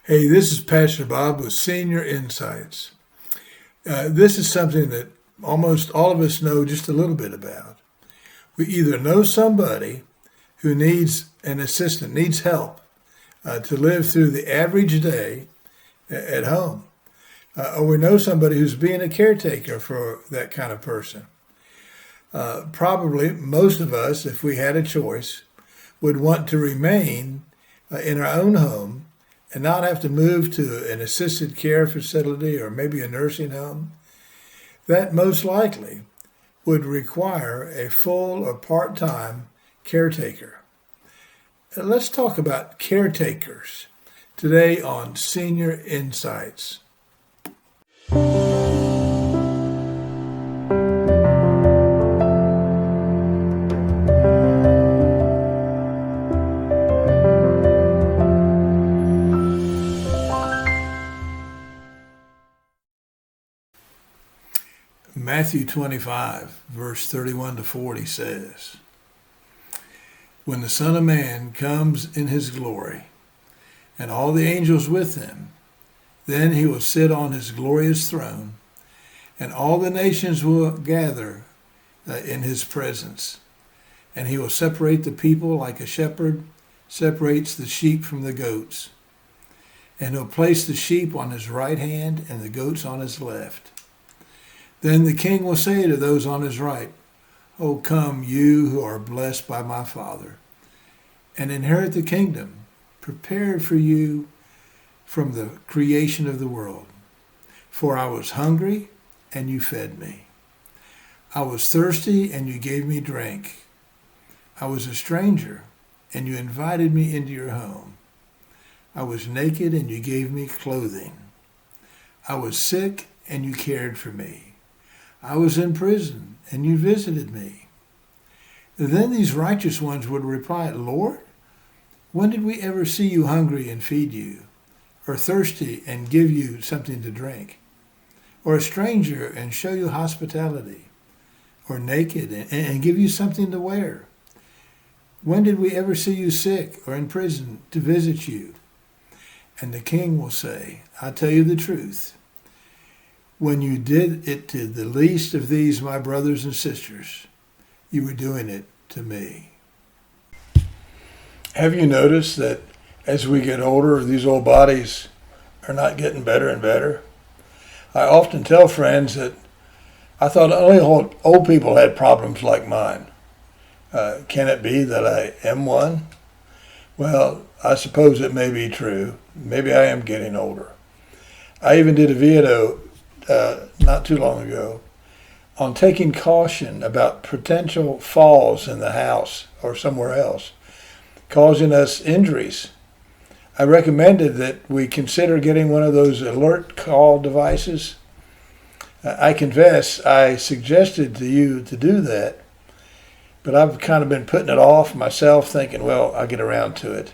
Hey, this is Pastor Bob with Senior Insights. This is something that almost all of us know just a little bit about. We either know somebody who needs an assistant, needs help to live through the average day at home, or we know somebody who's being a caretaker for that kind of person. Probably most of us, if we had a choice, would want to remain in our own home and not have to move to an assisted care facility or maybe a nursing home. That most likely would require a full or part-time caretaker. Let's talk about caretakers today on Senior Insights. Matthew 25, verse 31 to 40 says, "When the Son of Man comes in his glory, and all the angels with him, then he will sit on his glorious throne, and all the nations will gather in his presence. And he will separate the people like a shepherd separates the sheep from the goats. And he'll place the sheep on his right hand and the goats on his left. Then the king will say to those on his right, 'Oh, come, you who are blessed by my Father, and inherit the kingdom prepared for you from the creation of the world. For I was hungry, and you fed me. I was thirsty, and you gave me drink. I was a stranger, and you invited me into your home. I was naked, and you gave me clothing. I was sick, and you cared for me. I was in prison, and you visited me.' Then these righteous ones would reply, 'Lord, when did we ever see you hungry and feed you, or thirsty and give you something to drink, or a stranger and show you hospitality, or naked and give you something to wear? When did we ever see you sick or in prison to visit you?' And the king will say, 'I tell you the truth. When you did it to the least of these, my brothers and sisters, you were doing it to me.'" Have you noticed that as we get older, these old bodies are not getting better and better? I often tell friends that I thought only old people had problems like mine. Can it be that I am one? Well, I suppose it may be true. Maybe I am getting older. I even did a video not too long ago on taking caution about potential falls in the house or somewhere else, causing us injuries. I recommended that we consider getting one of those alert call devices. I confess I suggested to you to do that, but I've kind of been putting it off myself, thinking, well, I'll get around to it.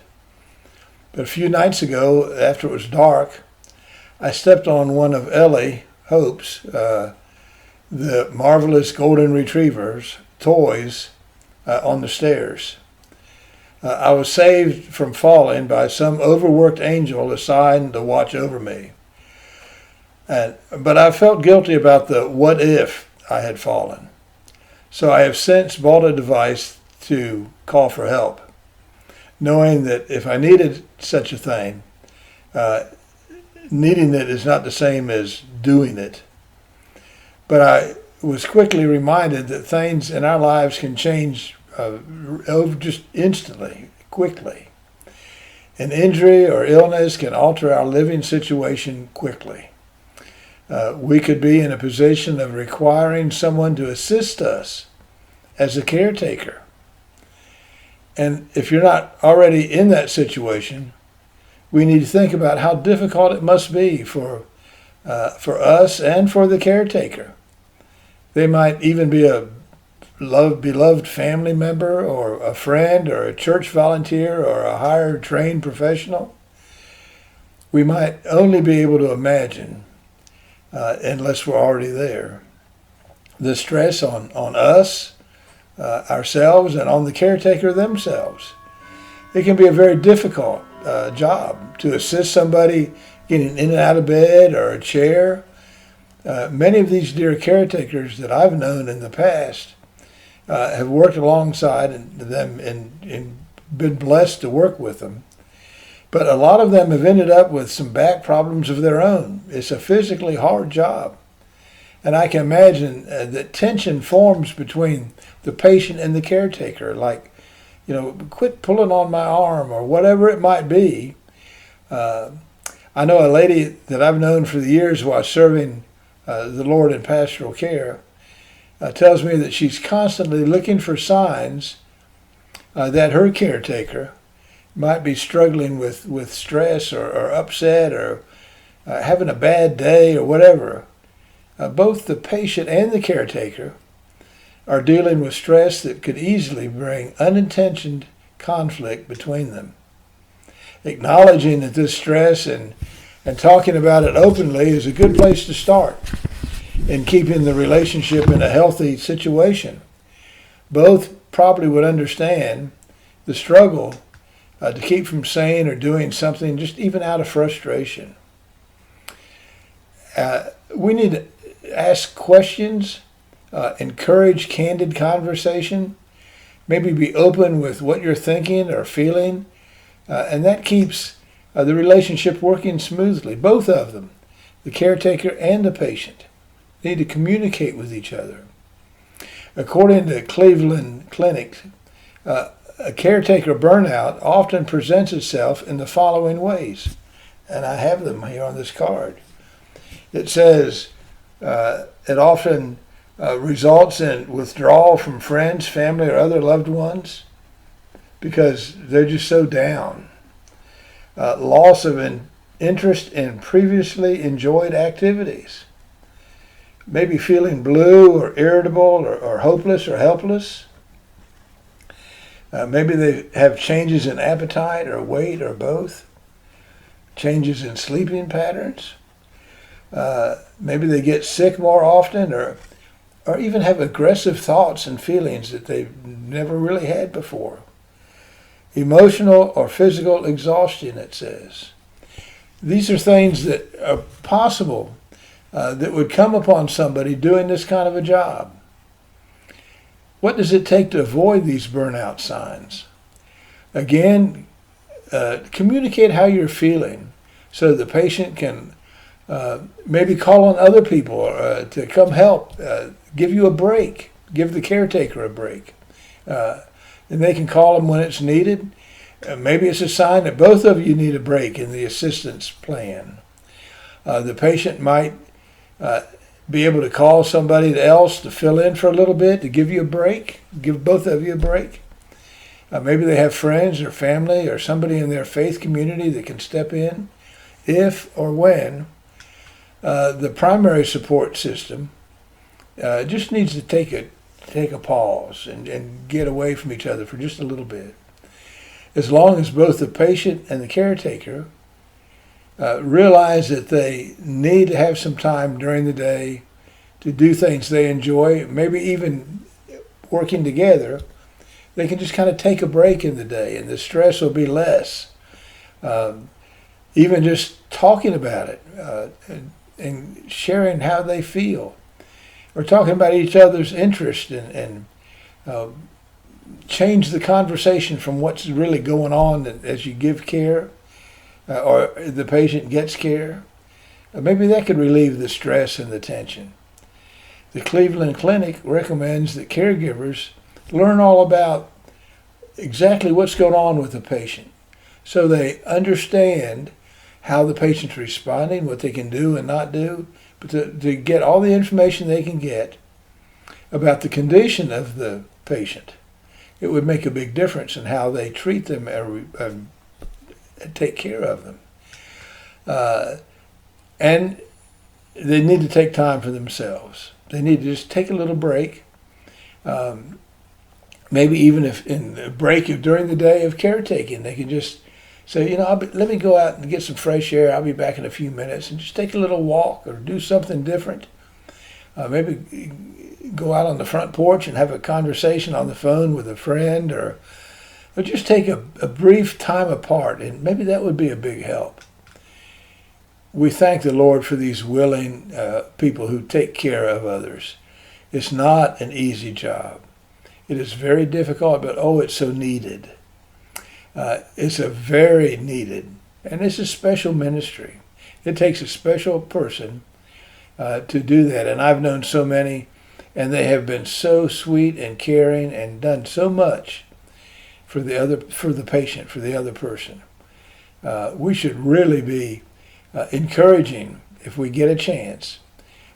But a few nights ago, after it was dark, I stepped on one of Ellie Hope's, the marvelous golden retrievers, toys on the stairs. I was saved from falling by some overworked angel assigned to watch over me. But I felt guilty about the what if I had fallen. So I have since bought a device to call for help, knowing that if I needed such a thing, needing it is not the same as doing it. But I was quickly reminded that things in our lives can change just instantly, quickly. An injury or illness can alter our living situation quickly. We could be in a position of requiring someone to assist us as a caretaker. And if you're not already in that situation, we need to think about how difficult it must be for us and for the caretaker. They might even be a beloved family member or a friend or a church volunteer or a hired trained professional. We might only be able to imagine, unless we're already there, the stress on us, ourselves, and on the caretaker themselves. It can be a very difficult job to assist somebody getting in and out of bed or a chair. Many of these dear caretakers that I've known in the past have worked alongside them and been blessed to work with them. But a lot of them have ended up with some back problems of their own. It's a physically hard job. And I can imagine that tension forms between the patient and the caretaker, like, quit pulling on my arm or whatever it might be. I know a lady that I've known for the years while serving the Lord in pastoral care tells me that she's constantly looking for signs that her caretaker might be struggling with stress or upset or having a bad day or whatever. Both the patient and the caretaker are dealing with stress that could easily bring unintentional conflict between them. Acknowledging that this stress and talking about it openly is a good place to start in keeping the relationship in a healthy situation. Both probably would understand the struggle to keep from saying or doing something just even out of frustration. We need to ask questions, encourage candid conversation, maybe be open with what you're thinking or feeling, and that keeps the relationship working smoothly. Both of them, the caretaker and the patient, need to communicate with each other. According to Cleveland Clinic, a caretaker burnout often presents itself in the following ways, and I have them here on this card. It says it often results in withdrawal from friends, family, or other loved ones because they're just so down. Loss of interest in previously enjoyed activities. Maybe feeling blue or irritable or hopeless or helpless. Maybe they have changes in appetite or weight or both. Changes in sleeping patterns. Maybe they get sick more often or even have aggressive thoughts and feelings that they've never really had before. Emotional or physical exhaustion, it says. These are things that are possible that would come upon somebody doing this kind of a job. What does it take to avoid these burnout signs? Again, communicate how you're feeling so the patient can maybe call on other people to come help, give you a break, give the caretaker a break. And they can call them when it's needed. Maybe it's a sign that both of you need a break in the assistance plan. The patient might be able to call somebody else to fill in for a little bit, to give you a break, give both of you a break. Maybe they have friends or family or somebody in their faith community that can step in if or when the primary support system just needs to take a pause and get away from each other for just a little bit. As long as both the patient and the caretaker realize that they need to have some time during the day to do things they enjoy, maybe even working together, they can just kind of take a break in the day and the stress will be less. Even just talking about it and sharing how they feel. Or talking about each other's interest and change the conversation from what's really going on as you give care or the patient gets care. Maybe that could relieve the stress and the tension. The Cleveland Clinic recommends that caregivers learn all about exactly what's going on with the patient so they understand how the patient's responding, what they can do and not do, but to get all the information they can get about the condition of the patient. It would make a big difference in how they treat them and take care of them. And they need to take time for themselves. They need to just take a little break. Maybe even if in the break during the day of caretaking, they can just say, let me go out and get some fresh air. I'll be back in a few minutes, and just take a little walk or do something different. Maybe go out on the front porch and have a conversation on the phone with a friend or Or just take a brief time apart, and maybe that would be a big help. We thank the Lord for these willing people who take care of others. It's not an easy job. It is very difficult, but it's so needed. It's a very needed, and it's a special ministry. It takes a special person to do that, and I've known so many, and they have been so sweet and caring and done so much for the patient, for the other person. We should really be encouraging, if we get a chance,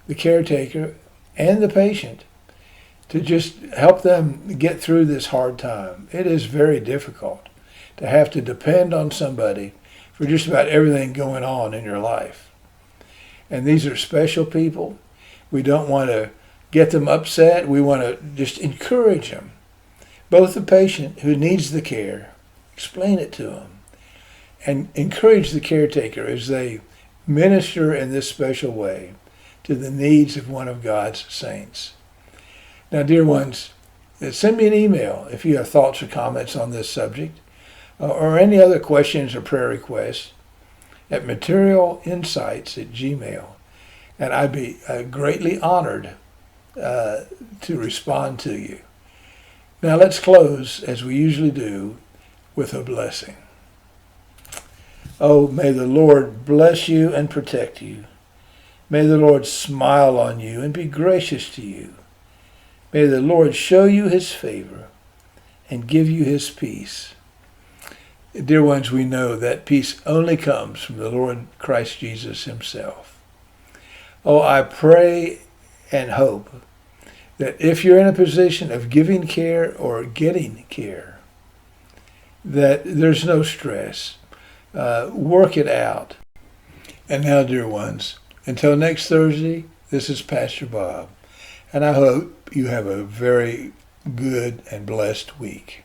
the caretaker and the patient to just help them get through this hard time. It is very difficult to have to depend on somebody for just about everything going on in your life. And these are special people. We don't want to get them upset. We want to just encourage them. Both the patient who needs the care, explain it to them, and encourage the caretaker as they minister in this special way to the needs of one of God's saints. Now, dear ones, send me an email if you have thoughts or comments on this subject, or any other questions or prayer requests at materialinsights@gmail.com. And I'd be greatly honored to respond to you. Now let's close, as we usually do, with a blessing. Oh, may the Lord bless you and protect you. May the Lord smile on you and be gracious to you. May the Lord show you his favor and give you his peace. Dear ones, we know that peace only comes from the Lord Christ Jesus himself. Oh, I pray and hope that if you're in a position of giving care or getting care, that there's no stress. Work it out. And now, dear ones, until next Thursday, this is Pastor Bob, and I hope you have a very good and blessed week.